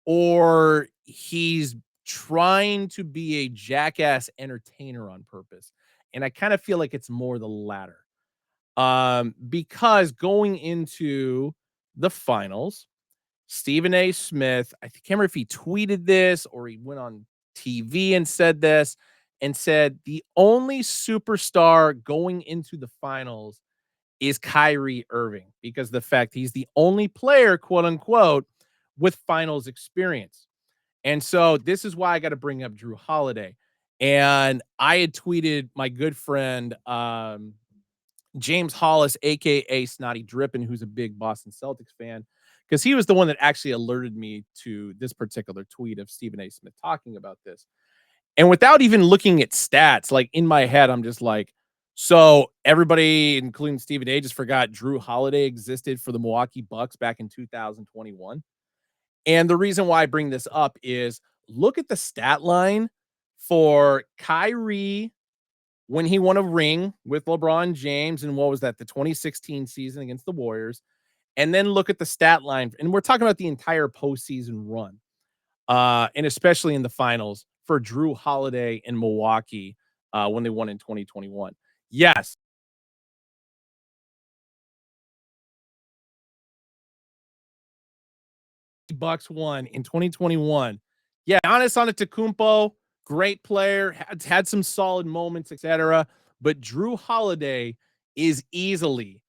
Speaker 1: or he's trying to be a jackass entertainer on purpose. And I kind of feel like it's more the latter. Because going into the finals, Stephen A. Smith, I can't remember if he tweeted this or he went on TV and said this, and said the only superstar going into the finals is Kyrie Irving, because the fact he's the only player, quote unquote, with finals experience. And so this is why I got to bring up Drew Holiday. And I had tweeted my good friend, James Hollis, aka Snotty Drippin, who's a big Boston Celtics fan, because he was the one that actually alerted me to this particular tweet of Stephen A. Smith talking about this. And without even looking at stats, like in my head, I'm just like, so everybody, including Stephen A., just forgot Drew Holiday existed for the Milwaukee Bucks back in 2021. And the reason why I bring this up is look at the stat line for Kyrie when he won a ring with LeBron James. And what was that? The 2016 season against the Warriors. And then look at the stat line. And we're talking about the entire postseason run. And especially in the finals for Drew Holiday in Milwaukee when they won in 2021. Yes. Bucks won in 2021. Yeah, Giannis Antetokounmpo, great player, had some solid moments, etc. But Drew Holiday is easily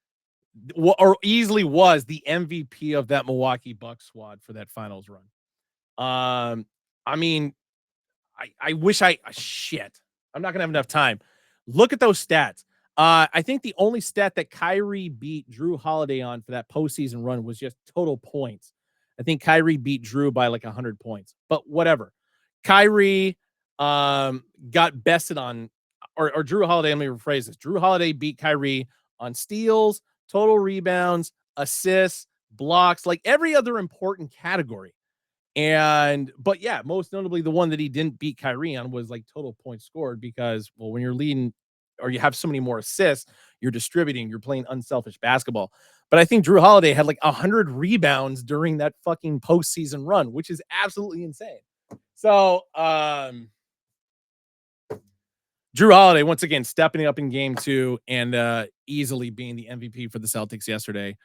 Speaker 1: was the MVP of that Milwaukee Bucks squad for that finals run. I mean, I wish shit. I'm not gonna have enough time. Look at those stats. I think the only stat that Kyrie beat Drew Holiday on for that postseason run was just total points. I think Kyrie beat Drew by like 100 points, but whatever. Kyrie got bested on, or Drew Holiday. Let me rephrase this. Drew Holiday beat Kyrie on steals, total rebounds, assists, blocks, like every other important category. But yeah, most notably, the one that he didn't beat Kyrie on was like total points scored, because, well, when you're leading or you have so many more assists, you're distributing, you're playing unselfish basketball. But I think Drew Holiday had like 100 rebounds during that fucking postseason run, which is absolutely insane. So, Drew Holiday once again stepping up in game 2 and easily being the MVP for the Celtics yesterday.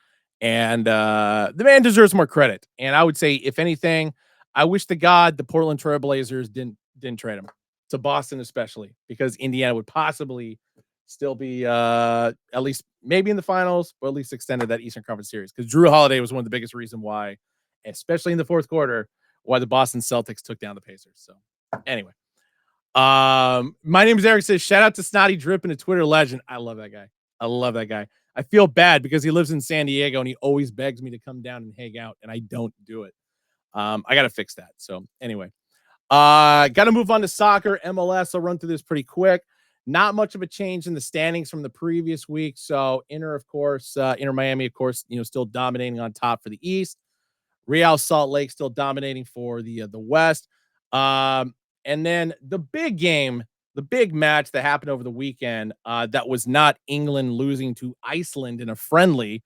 Speaker 1: And the man deserves more credit. And I would say, if anything, I wish to God the Portland Trail Blazers didn't trade him to Boston, especially because Indiana would possibly still be at least maybe in the finals, or at least extended that Eastern Conference series. Because Drew Holiday was one of the biggest reasons why, especially in the fourth quarter, why the Boston Celtics took down the Pacers. So anyway. My name is Eric. Says shout out to Snotty Drip and a Twitter legend. I love that guy. I love that guy. I feel bad because he lives in San Diego and he always begs me to come down and hang out, and I don't do it. I gotta fix that. So anyway, gotta move on to soccer, MLS. I'll run through this pretty quick. Not much of a change in the standings from the previous week. So Inter, of course, Inter Miami, of course, still dominating on top for the East. Real Salt Lake still dominating for the West. And then the big game, the big match that happened over the weekend, that was not England losing to Iceland in a friendly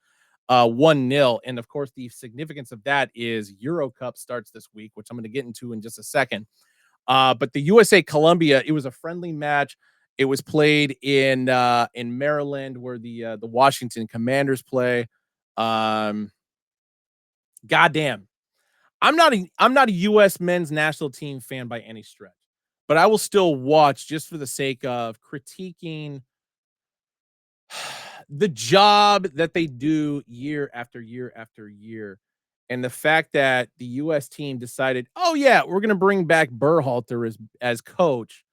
Speaker 1: 1-0. And of course, the significance of that is Euro Cup starts this week, which I'm going to get into in just a second. But the USA Colombia, it was a friendly match. It was played in Maryland, where the Washington Commanders play. Goddamn. I'm not a U.S. men's national team fan by any stretch, but I will still watch just for the sake of critiquing the job that they do year after year after year, and the fact that the U.S. team decided, oh yeah, we're gonna bring back Berhalter as coach.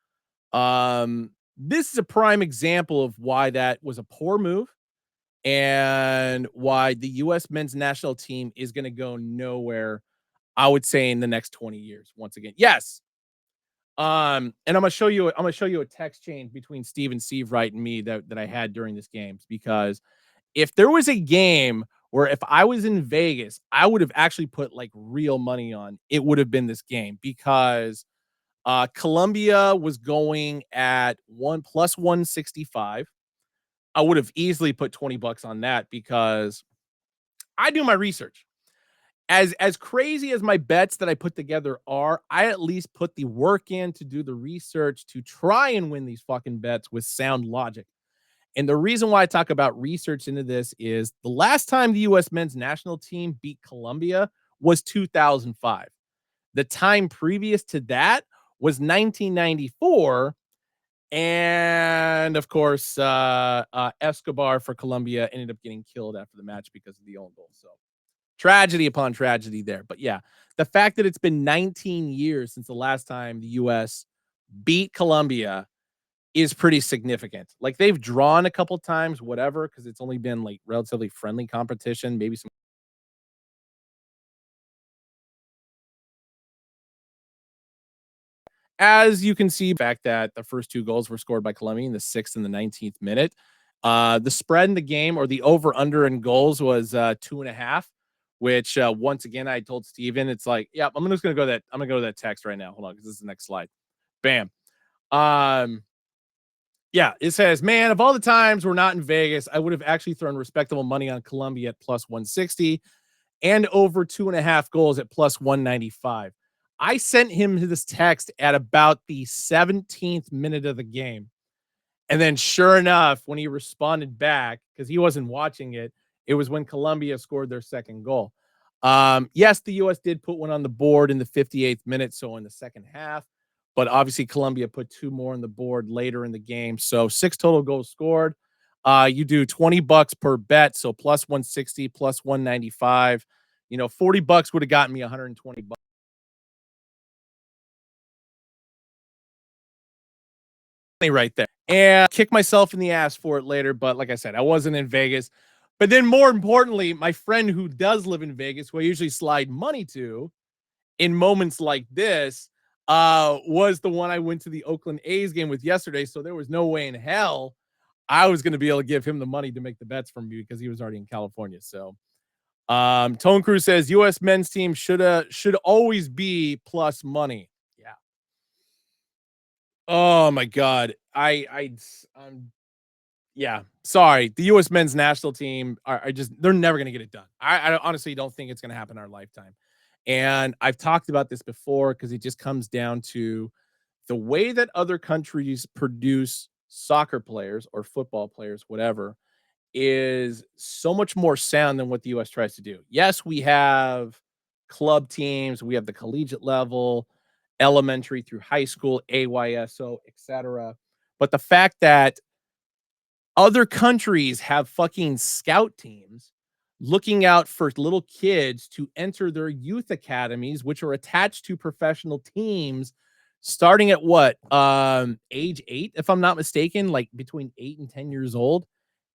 Speaker 1: This is a prime example of why that was a poor move, and why the U.S. men's national team is gonna go nowhere, I would say, in the next 20 years. Once again, yes. And I'm gonna show you a text chain between Steven Seavright and me that I had during this game, because if there was a game where if I was in Vegas, I would have actually put like real money on, it would have been this game, because Colombia was going at 1+165. I would have easily put $20 on that, because I do my research. As crazy as my bets that I put together are, I at least put the work in to do the research to try and win these fucking bets with sound logic. And the reason why I talk about research into this is the last time the U.S. men's national team beat Colombia was 2005. The time previous to that was 1994. And of course, Escobar for Colombia ended up getting killed after the match because of the own goal. So tragedy upon tragedy there. But yeah, the fact that it's been 19 years since the last time the U.S. beat Colombia is pretty significant. Like, they've drawn a couple times, whatever, because it's only been like relatively friendly competition, maybe some. As you can see, the fact that the first two goals were scored by Colombia in the 6th and the 19th minute. The spread in the game, or the over under in goals, was 2.5, which once again I told Steven, it's like, yeah, I'm just gonna go that I'm gonna go to that text right now. Hold on, because this is the next slide. Bam. Yeah, it says, man, of all the times we're not in Vegas, I would have actually thrown respectable money on Colombia at +160 and over 2.5 goals at +195. I sent him this text at about the 17th minute of the game. And then sure enough, when he responded back, because he wasn't watching it, it was when Colombia scored their second goal. Yes, the U.S. did put one on the board in the 58th minute, so in the second half. But obviously, Colombia put two more on the board later in the game. So 6 total goals scored. You do $20 per bet, so +160, +195. $40 would have gotten me $120 right there. And kick myself in the ass for it later. But like I said, I wasn't in Vegas. But then more importantly, my friend who does live in Vegas, who I usually slide money to in moments like this, was the one I went to the Oakland A's game with yesterday. So there was no way in hell I was going to be able to give him the money to make the bets from me, because he was already in California. So Tone Cruz says U.S. men's team should always be plus money. Yeah. Oh my God. I'm Yeah, sorry. The U.S. men's national team are just they're never going to get it done. I honestly don't think it's going to happen in our lifetime. And I've talked about this before because it just comes down to the way that other countries produce soccer players or football players, whatever, is so much more sound than what the US tries to do. Yes, we have club teams, we have the collegiate level, elementary through high school, AYSO, etc. But the fact that other countries have fucking scout teams looking out for little kids to enter their youth academies, which are attached to professional teams starting at what? Age 8, if I'm not mistaken, like between 8 and 10 years old,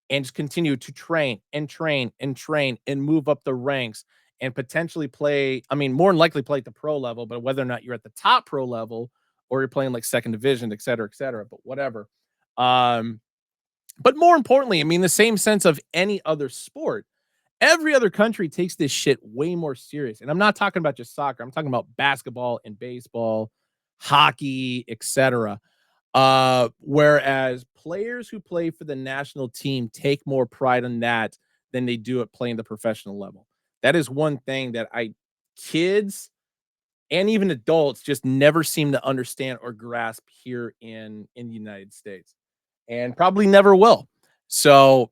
Speaker 1: and just continue to train and train and train and move up the ranks and potentially play. I mean, more than likely play at the pro level, but whether or not you're at the top pro level or you're playing like second division, et cetera, et cetera. But whatever. Um, but more importantly, I mean, the same sense of any other sport. Every other country takes this shit way more serious. And I'm not talking about just soccer. I'm talking about basketball and baseball, hockey, etc. Whereas players who play for the national team take more pride in that than they do at playing the professional level. That is one thing that kids and even adults just never seem to understand or grasp here in the United States, and probably never will. So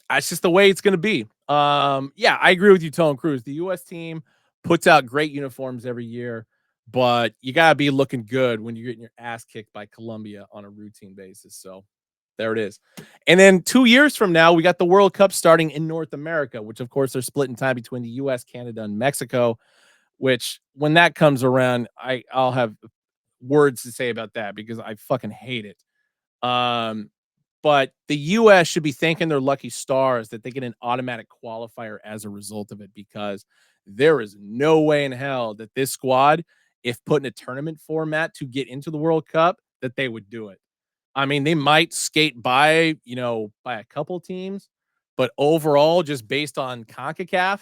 Speaker 1: that's just the way it's going to be. Yeah, I agree with you, Tone Cruz. The U.S. team puts out great uniforms every year, but you got to be looking good when you're getting your ass kicked by Colombia on a routine basis. So there it is. And then 2 years from now, we got the World Cup starting in North America, which of course are split in time between the U.S., Canada, and Mexico. Which when that comes around, I'll have words to say about that because I fucking hate it. Um, but the US should be thanking their lucky stars that they get an automatic qualifier as a result of it, because there is no way in hell that this squad, if put in a tournament format to get into the World Cup, that they would do it. I mean, they might skate by, by a couple teams, but overall, just based on CONCACAF,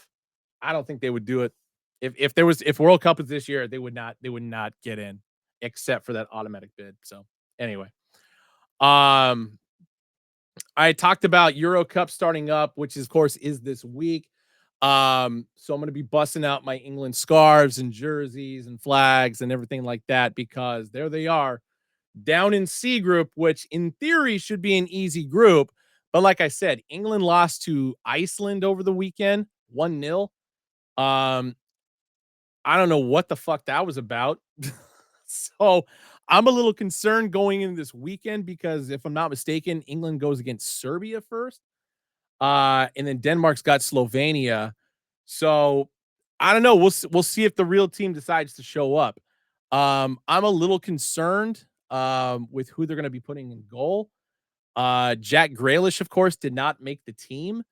Speaker 1: I don't think they would do it. If World Cup is this year, they would not get in except for that automatic bid. So anyway, um, I talked about Euro Cup starting up, which of course is this week. So I'm going to be busting out my England scarves and jerseys and flags and everything like that, because there they are down in C group, which in theory should be an easy group. But like I said, England lost to Iceland over the weekend, 1-0. Um, I don't know what the fuck that was about. So I'm a little concerned going into this weekend because if I'm not mistaken, England goes against Serbia first. And then Denmark's got Slovenia. So I don't know. We'll see if the real team decides to show up. I'm a little concerned with who they're going to be putting in goal. Jack Grealish, of course, did not make the team.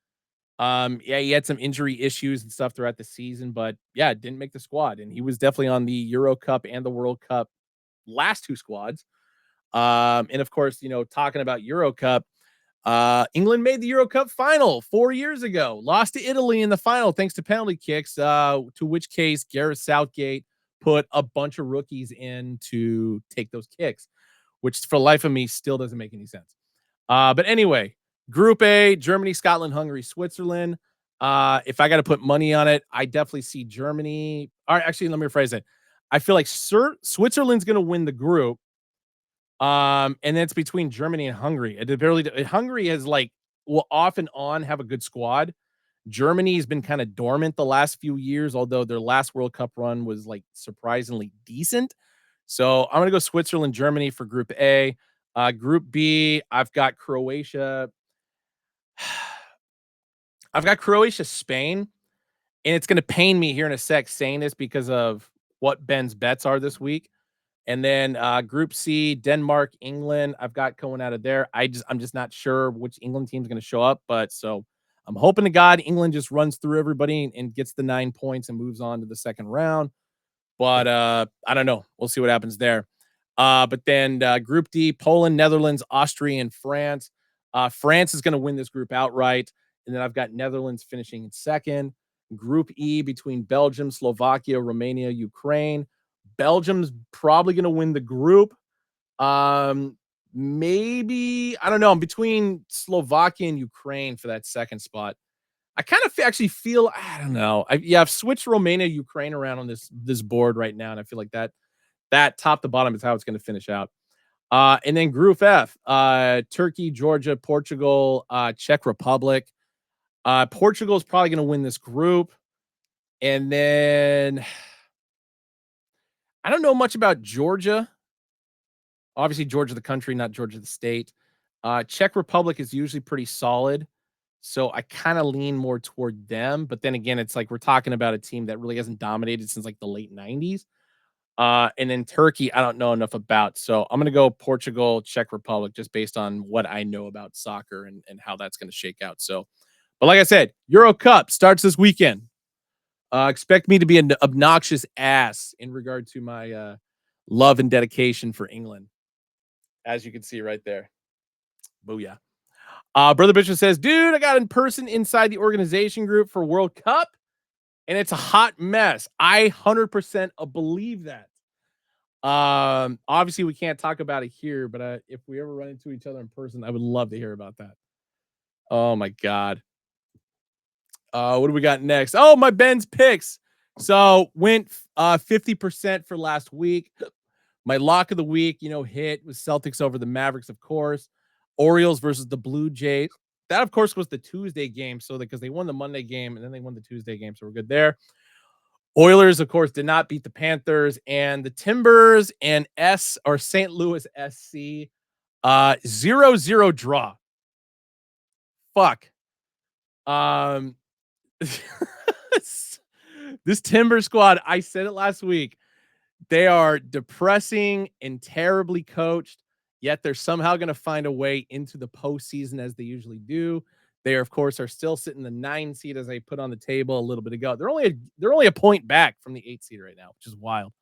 Speaker 1: Yeah, he had some injury issues and stuff throughout the season, but yeah, didn't make the squad. And he was definitely on the Euro Cup and the World Cup last two squads. And of course, talking about Euro Cup, England made the Euro Cup final 4 years ago, lost to Italy in the final thanks to penalty kicks, to which case Gareth Southgate put a bunch of rookies in to take those kicks, which for the life of me still doesn't make any sense. But anyway, Group A, Germany, Scotland, Hungary, Switzerland. If I got to put money on it, I definitely see Germany. All right, actually, let me rephrase it. I feel like Switzerland's going to win the group. And then it's between Germany and Hungary. Hungary has will off and on have a good squad. Germany has been kind of dormant the last few years, although their last World Cup run was like surprisingly decent. So I'm gonna go Switzerland, Germany for Group A. Group B, I've got Croatia. I've got Croatia, Spain, and it's gonna pain me here in a sec saying this because of what Ben's bets are this week. And then Group C, Denmark, England. I've got going out of there. I'm just not sure which England team is going to show up, but so I'm hoping to God England just runs through everybody and gets the 9 points and moves on to the second round. But I don't know. We'll see what happens there. But then Group D, Poland, Netherlands, Austria, and France. France is going to win this group outright. And then I've got Netherlands finishing in second. Group E between Belgium, Slovakia, Romania, Ukraine. Belgium's probably going to win the group. maybe I don't know. I'm between Slovakia and Ukraine for that second spot. I kind of actually feel I don't know. I've switched Romania, Ukraine around on this board right now, and I feel like that top to bottom is how it's going to finish out. And then Group F, Turkey, Georgia, Portugal, Czech Republic. Portugal is probably going to win this group, and then I don't know much about Georgia. Obviously, Georgia the country, not Georgia the state. Czech Republic is usually pretty solid. So I kind of lean more toward them. But then again, it's like we're talking about a team that really hasn't dominated since like the late 90s. And then Turkey, I don't know enough about. So I'm going to go Portugal, Czech Republic, just based on what I know about soccer and how that's going to shake out. So, but like I said, Euro Cup starts this weekend. Expect me to be an obnoxious ass in regard to my love and dedication for England, as you can see right there. Booyah. Brother Bishop says, dude, I got in person inside the organization group for World Cup, and it's a hot mess. I 100% believe that. Obviously, we can't talk about it here, but if we ever run into each other in person, I would love to hear about that. Oh my God. What do we got next? Oh, my Ben's picks. So went 50% for last week. My lock of the week, hit was Celtics over the Mavericks, of course. Orioles versus the Blue Jays. That, of course, was the Tuesday game. So because they won the Monday game and then they won the Tuesday game. So we're good there. Oilers, of course, did not beat the Panthers, and the Timbers and St. Louis SC 0-0 draw. Fuck. This Timber squad, I said it last week. They are depressing and terribly coached, yet they're somehow going to find a way into the postseason as they usually do. They, of course, are still sitting the 9 seed as I put on the table a little bit ago. They're only a point back from the 8 seed right now, which is wild.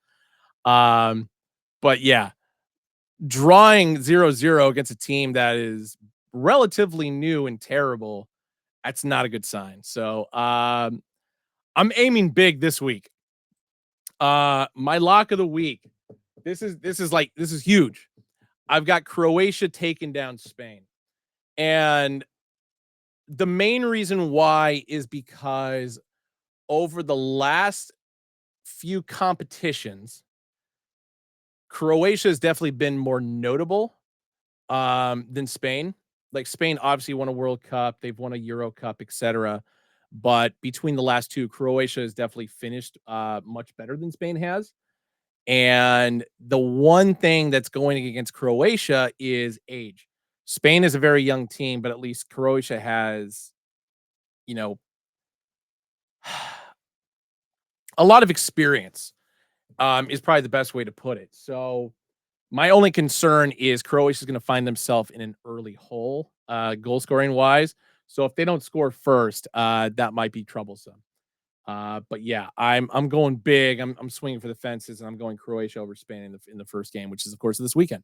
Speaker 1: But yeah, drawing 0-0 against a team that is relatively new and terrible, that's not a good sign. So I'm aiming big this week. My lock of the week. This is huge. I've got Croatia taking down Spain. And the main reason why is because over the last few competitions, Croatia has definitely been more notable than Spain. Like Spain obviously won a World Cup, they've won a Euro Cup, etc. But between the last two, Croatia has definitely finished much better than Spain has. And the one thing that's going against Croatia is age. Spain is a very young team, but at least Croatia has, you know, a lot of experience, is probably the best way to put it. So my only concern is Croatia is going to find themselves in an early hole, goal scoring wise. So if they don't score first, that might be troublesome. But yeah, I'm going big. I'm swinging for the fences, and I'm going Croatia over Spain in the first game, which is of course this weekend.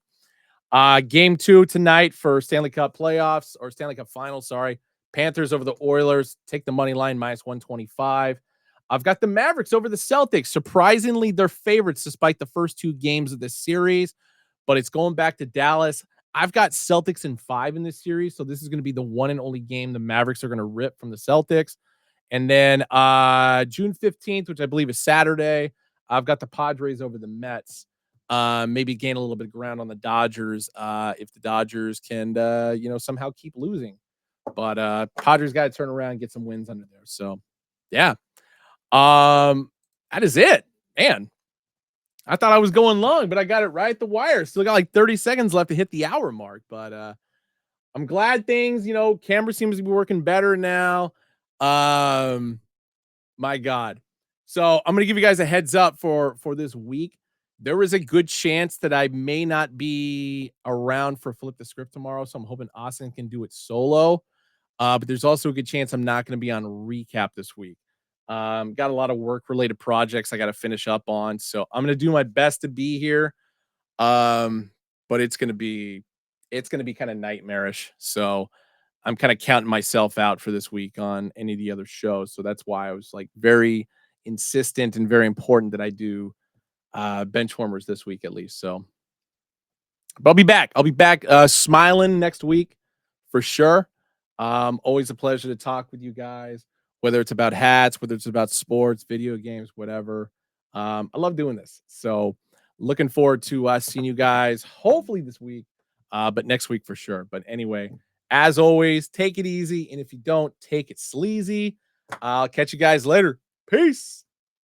Speaker 1: Game 2 tonight for Stanley Cup playoffs or Stanley Cup finals. Sorry, Panthers over the Oilers. Take the money line -125. I've got the Mavericks over the Celtics. Surprisingly, they're favorites despite the first 2 games of this series, but it's going back to Dallas. I've got Celtics in 5 in this series, so this is going to be the one and only game the Mavericks are going to rip from the Celtics. And then June 15th, which I believe is Saturday, I've got the Padres over the Mets. Maybe gain a little bit of ground on the Dodgers if the Dodgers can, somehow keep losing. But Padres got to turn around and get some wins under there. So, yeah. That is it. Man, I thought I was going long, but I got it right at the wire. Still got like 30 seconds left to hit the hour mark. But I'm glad things, camera seems to be working better now. My God. So I'm gonna give you guys a heads up for this week. There is a good chance that I may not be around for Flip the Script tomorrow. So I'm hoping Austin can do it solo. But there's also a good chance I'm not going to be on recap this week. Got a lot of work related projects I got to finish up on. So I'm going to do my best to be here. But it's going to be kind of nightmarish. So I'm kind of counting myself out for this week on any of the other shows. So that's why I was like very insistent and very important that I do Benchwarmers this week at least. So But I'll be back. I'll be back smiling next week for sure. Always a pleasure to talk with you guys, whether it's about hats, whether it's about sports, video games, whatever. I love doing this. So looking forward to seeing you guys hopefully this week, but next week for sure. But anyway, as always, take it easy. And if you don't, take it sleazy. I'll catch you guys later. Peace.